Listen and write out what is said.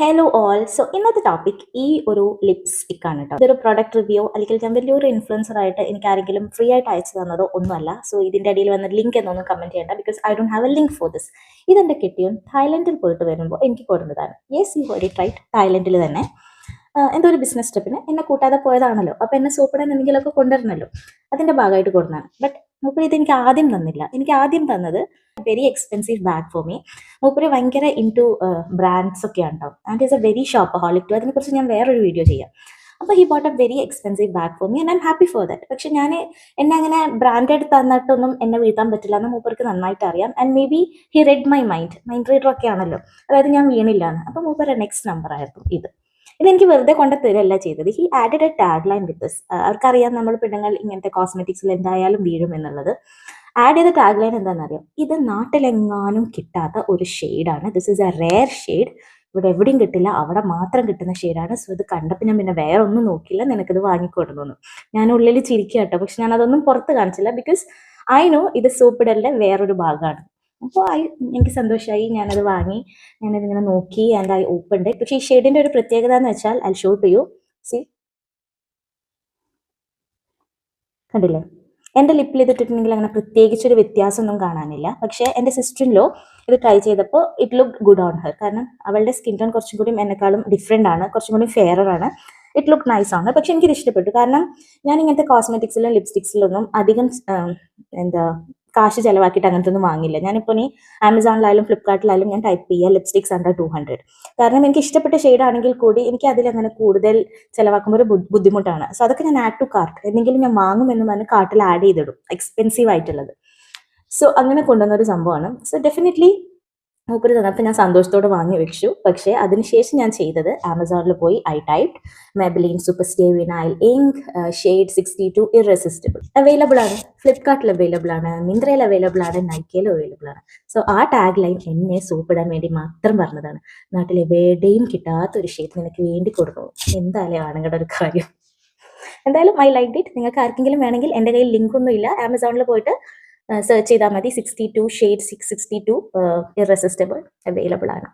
Hello all. So ഇന്നത്തെ topic ഈ ഒരു ലിപ്സ്റ്റിക് ആണ് കേട്ടോ. ഇതൊരു പ്രൊഡക്റ്റ് റിവ്യൂ അല്ലെങ്കിൽ ഞാൻ വലിയൊരു ഇൻഫ്ലുവൻസർ ആയിട്ട് എനിക്ക് ആരെങ്കിലും ഫ്രീ ആയിട്ട് അയച്ചു തന്നതോ ഒന്നുമല്ല. സോ ഇതിന്റെ അടിയിൽ വന്ന ലിങ്ക് എന്നൊന്നും കമന്റ് ചെയ്യേണ്ട, because I don't have a link for this. ഇതെന്റെ കെട്ടിയോൻ തായ്ലൻഡിൽ പോയിട്ട് വരുമ്പോൾ എനിക്ക് കൊടുത്തതാണ്. Yes, you heard it right, തായ്ലൻഡിൽ തന്നെ എന്തോ ഒരു ബിസിനസ് ട്രിപ്പിന് എന്നെ കൂട്ടാതെ പോയതാണല്ലോ. അപ്പൊ എന്നെ സൂപ്പിടാൻ എന്തെങ്കിലുമൊക്കെ കൊണ്ടുവരണമല്ലോ, അതിന്റെ ഭാഗമായിട്ട് കൊടുത്തതാണ്. ബട്ട് മൂപ്പര് ഇത് എനിക്ക് ആദ്യം തന്നില്ല. എനിക്ക് ആദ്യം തന്നത് very expensive bag for me. മൂപ്പര് ഭയങ്കര ഇൻ ടു ബ്രാൻഡ്സ് ഒക്കെ ഉണ്ടാവും. And is a very shopaholic too. അതിനെക്കുറിച്ച് ഞാൻ വേറൊരു വീഡിയോ ചെയ്യാം. അപ്പോൾ he bought a very expensive bag for me and I'm happy for that. പക്ഷെ ഞാൻ എന്നെ അങ്ങനെ ബ്രാൻഡഡ് തന്നിട്ടൊന്നും എന്നെ വീഴ്ത്താൻ പറ്റില്ല എന്ന് മൂപ്പർക്ക് നന്നായിട്ട് അറിയാം. And may be he red my mind reader ഒക്കെ ആണല്ലോ, അതായത് ഞാൻ വീണില്ല എന്ന്. അപ്പോൾ മൂപ്പരുടെ നെക്സ്റ്റ് നമ്പർ ആയിരുന്നു ഇത്. ഇതെനിക്ക് വെറുതെ കൊണ്ട് തരുകയല്ല ചെയ്തത്. He added A tag line with this. അവർക്കറിയാം നമ്മൾ പെണ്ണുങ്ങൾ ഇങ്ങനത്തെ കോസ്മെറ്റിക്സിൽ എന്തായാലും വീഴും എന്നുള്ളത്. ആഡ് ചെയ്ത ടാഗ് ലൈൻ എന്താണെന്നറിയാം, ഇത് നാട്ടിലെങ്ങാനും കിട്ടാത്ത ഒരു ഷെയ്ഡാണ്. This is A rare shade. ഇവിടെ എവിടെയും കിട്ടില്ല, അവിടെ മാത്രം കിട്ടുന്ന ഷെയ്ഡാണ്. സോ ഇത് കണ്ടപ്പോൾ ഞാൻ പിന്നെ വേറെ ഒന്നും നോക്കില്ല, നിനക്കിത് വാങ്ങിക്കൊടുന്നു. ഞാൻ ഉള്ളിൽ ചിരിക്കുക കേട്ടോ, പക്ഷെ ഞാൻ അതൊന്നും പുറത്ത് കാണിച്ചില്ല, ബിക്കോസ് ഐ നോ ഇത് സൂപ്പിടലിന്റെ വേറൊരു ഭാഗമാണ്. അപ്പോൾ എനിക്ക് സന്തോഷമായി, ഞാനത് വാങ്ങി. ഞാനിതിങ്ങനെ നോക്കി ആൻഡ് ഐ ഓപ്പൺഡ്. പക്ഷേ ഈ ഷെയ്ഡിന്റെ ഒരു പ്രത്യേകത എന്ന് വെച്ചാൽ I show to you. See, കണ്ടില്ലേ? എൻ്റെ ലിപ്പിൽ ഇതിട്ടിട്ടുണ്ടെങ്കിൽ അങ്ങനെ പ്രത്യേകിച്ചൊരു വ്യത്യാസമൊന്നും കാണാനില്ല. പക്ഷേ എൻ്റെ സിസ്റ്റർ ഇൻ ലോ ഇത് ട്രൈ ചെയ്തപ്പോൾ it look good on her. കാരണം അവളുടെ സ്കിൻ ടോൺ കുറച്ചും കൂടി എന്നെക്കാളും ഡിഫറെൻ്റ് ആണ്, കുറച്ചും കൂടി ഫെയറർ ആണ്. ഇറ്റ് ലുക്ക് നൈസ് ആണ്. പക്ഷെ എനിക്കിത് ഇഷ്ടപ്പെട്ടു. കാരണം ഞാൻ ഇങ്ങനത്തെ കോസ്മെറ്റിക്സിലും ലിപ്സ്റ്റിക്സിലൊന്നും അധികം എന്താ കാശ് ചിലവാക്കിയിട്ട് അങ്ങനത്തെ ഒന്നും വാങ്ങില്ല. ഞാനിപ്പോൾ ഇനി ആമസോണിലായാലും ഫ്ലിപ്കാർട്ടിലായാലും ഞാൻ ടൈപ്പ് ചെയ്യുക ലിപ്സ്റ്റിക്സ് അണ്ടർ 200. കാരണം എനിക്ക് ഇഷ്ടപ്പെട്ട ഷെയ്ഡ് ആണെങ്കിൽ കൂടി എനിക്ക് അതിലങ്ങനെ കൂടുതൽ ചിലവാക്കുമ്പോൾ ഒരു ബുദ്ധിമുട്ടാണ്. സോ അതൊക്കെ ഞാൻ ആഡ് ടു കാർട്ട്, എന്തെങ്കിലും ഞാൻ വാങ്ങുമെന്ന് പറഞ്ഞ് കാർട്ടിൽ ആഡ് ചെയ്തിടും, എക്സ്പെൻസീവ് ആയിട്ടുള്ളത്. സോ അങ്ങനെ കൊണ്ടുവന്ന ഒരു സംഭവമാണ്. സോ ഡെഫിനറ്റ്ലി മൂപ്പര് തന്നപ്പോൾ ഞാൻ സന്തോഷത്തോടെ വാങ്ങി വെച്ചു. പക്ഷേ അതിനുശേഷം ഞാൻ ചെയ്തത് ആമസോണിൽ പോയി I typed Maybelline super stay vinyl ink shade 62 irresistible. Available ആണ്, ഫ്ലിപ്കാർട്ടിൽ അവൈലബിൾ ആണ്, മിന്ത്രയിൽ അവൈലബിൾ ആണ്, നൈക്കയിലും അവൈലബിൾ ആണ്. സോ ആ ടാഗ് ലൈൻ എന്നെ സൂപ്പിടാൻ വേണ്ടി മാത്രം പറഞ്ഞതാണ്. നാട്ടിൽ എവിടെയും കിട്ടാത്ത ഒരു ഷെയ്ഡ് നിനക്ക് വേണ്ടി കൊടുക്കുന്നു. എന്തായാലും ആണുങ്ങളുടെ ഒരു കാര്യം. എന്തായാലും ഐ ലൈക്ക് ഇറ്റ്. നിങ്ങൾക്ക് ആർക്കെങ്കിലും വേണമെങ്കിൽ, എൻ്റെ കയ്യിൽ ലിങ്ക് ഒന്നും ഇല്ല, ആമസോണിൽ പോയിട്ട് സെർച്ച് ചെയ്താൽ മതി. 62 ഷെയ്ഡ് 662 ഇറസിസ്റ്റിബിൾ അവൈലബിൾ ആണ്.